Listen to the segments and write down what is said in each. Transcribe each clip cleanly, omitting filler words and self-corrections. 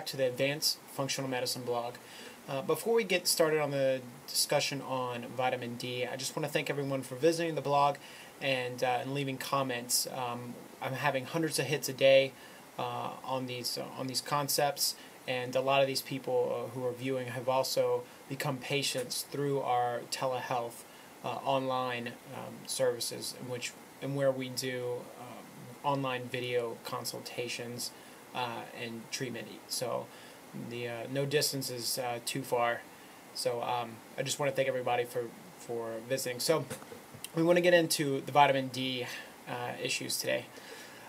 back to the Advanced Functional Medicine blog. Before we get started on the discussion on vitamin D, I just want to thank everyone for visiting the blog and leaving comments. I'm having hundreds of hits a day on these concepts, and a lot of these people who are viewing have also become patients through our telehealth online services, where we do online video consultations and treatment. So the no distance is too far. So I just want to thank everybody for visiting. So we want to get into the vitamin D issues today.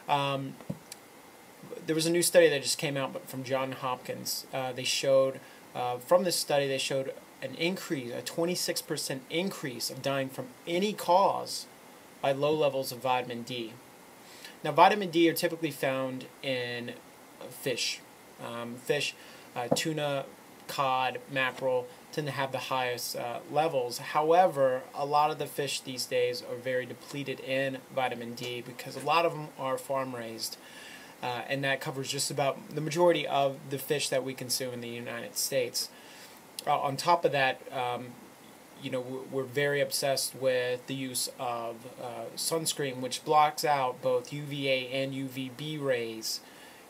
There was a new study that just came out from Johns Hopkins. They showed, from this study, they showed an increase, a 26% increase of dying from any cause by low levels of vitamin D. Now, vitamin D are typically found in fish. Tuna, cod, mackerel tend to have the highest levels. However, a lot of the fish these days are very depleted in vitamin D because a lot of them are farm-raised. And that covers just about the majority of the fish that we consume in the United States. On top of that, we're very obsessed with the use of sunscreen, which blocks out both UVA and UVB rays.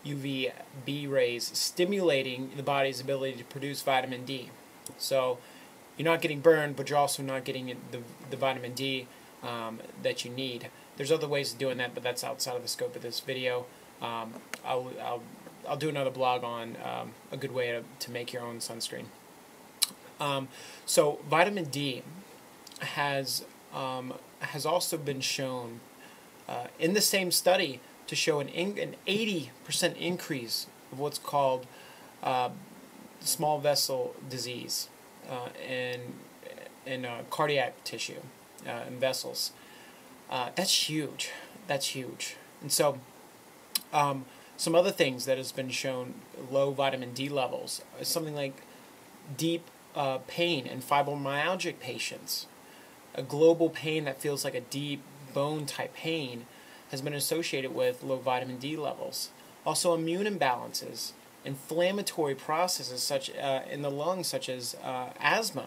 UVB rays stimulating the body's ability to produce vitamin D. So you're not getting burned, but you're also not getting the vitamin D that you need. There's other ways of doing that, but that's outside of the scope of this video. I'll do another blog on a good way to make your own sunscreen. So vitamin D has also been shown in the same study to show an 80% increase of what's called small vessel disease in cardiac tissue and vessels. That's huge. That's huge. And so some other things that has been shown, low vitamin D levels, is something like deep pain in fibromyalgic patients. A global pain that feels like a deep bone type pain has been associated with low vitamin D levels. Also, immune imbalances, inflammatory processes such in the lungs, such as asthma,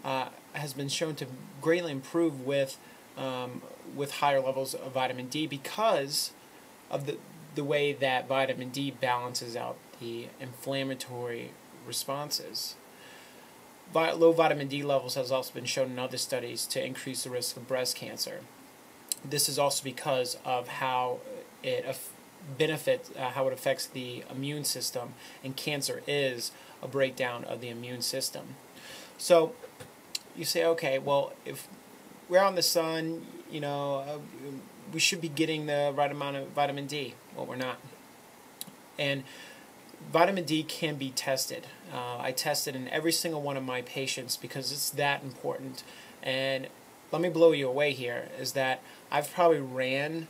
has been shown to greatly improve with higher levels of vitamin D because of the way that vitamin D balances out the inflammatory responses. Low vitamin D levels has also been shown in other studies to increase the risk of breast cancer. This is also because of how it affects the immune system, and cancer is a breakdown of the immune system. So you say, okay, well, if we're out in the sun, we should be getting the right amount of vitamin D. Well, we're not. And vitamin D can be tested. I test it in every single one of my patients because it's that important. And let me blow you away here, is that I've probably ran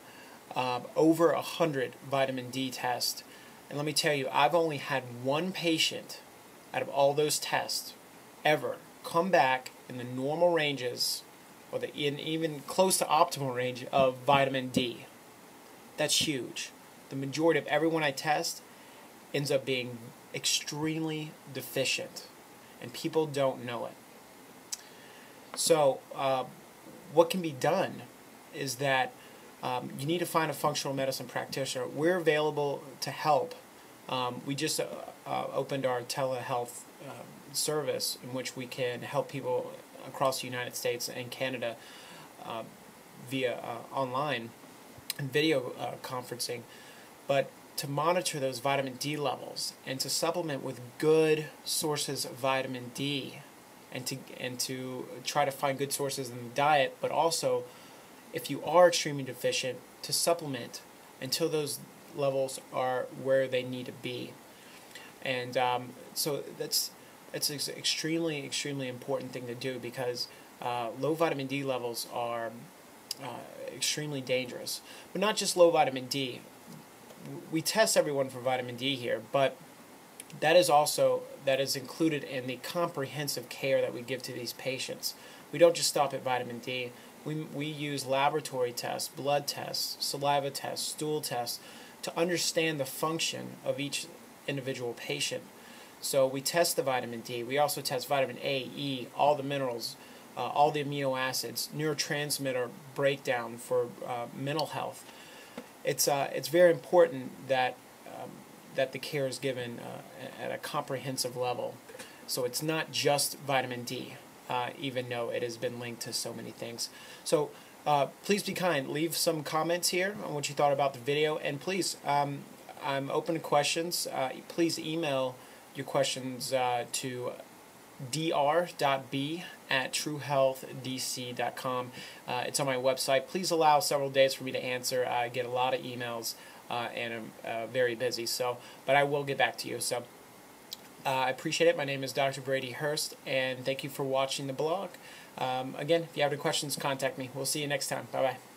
over 100 vitamin D tests. And let me tell you, I've only had one patient out of all those tests ever come back in the normal ranges, or even close to optimal range of vitamin D. That's huge. The majority of everyone I test ends up being extremely deficient, and people don't know it. So what can be done is that you need to find a functional medicine practitioner. We're available to help. We just opened our telehealth service in which we can help people across the United States and Canada via online and video conferencing. But to monitor those vitamin D levels and to supplement with good sources of vitamin D, and to try to find good sources in the diet, but also, if you are extremely deficient, to supplement until those levels are where they need to be. And so it's an extremely, extremely important thing to do, because low vitamin D levels are extremely dangerous. But not just low vitamin D. We test everyone for vitamin D here, but that is included in the comprehensive care that we give to these patients. We don't just stop at vitamin D. We use laboratory tests, blood tests, saliva tests, stool tests to understand the function of each individual patient. So we test the vitamin D. We also test vitamin A, E, all the minerals, all the amino acids, neurotransmitter breakdown for mental health. It's very important that that the care is given at a comprehensive level. So it's not just vitamin D, even though it has been linked to so many things. So please be kind. Leave some comments here on what you thought about the video, and please, I'm open to questions. Please email your questions to dr.b@truehealthdc.com. It's on my website. Please allow several days for me to answer. I get a lot of emails and I'm very busy, but I will get back to you. So I appreciate it. My name is Dr. Brady Hurst, and thank you for watching the blog. Again, if you have any questions, contact me. We'll see you next time. Bye-bye.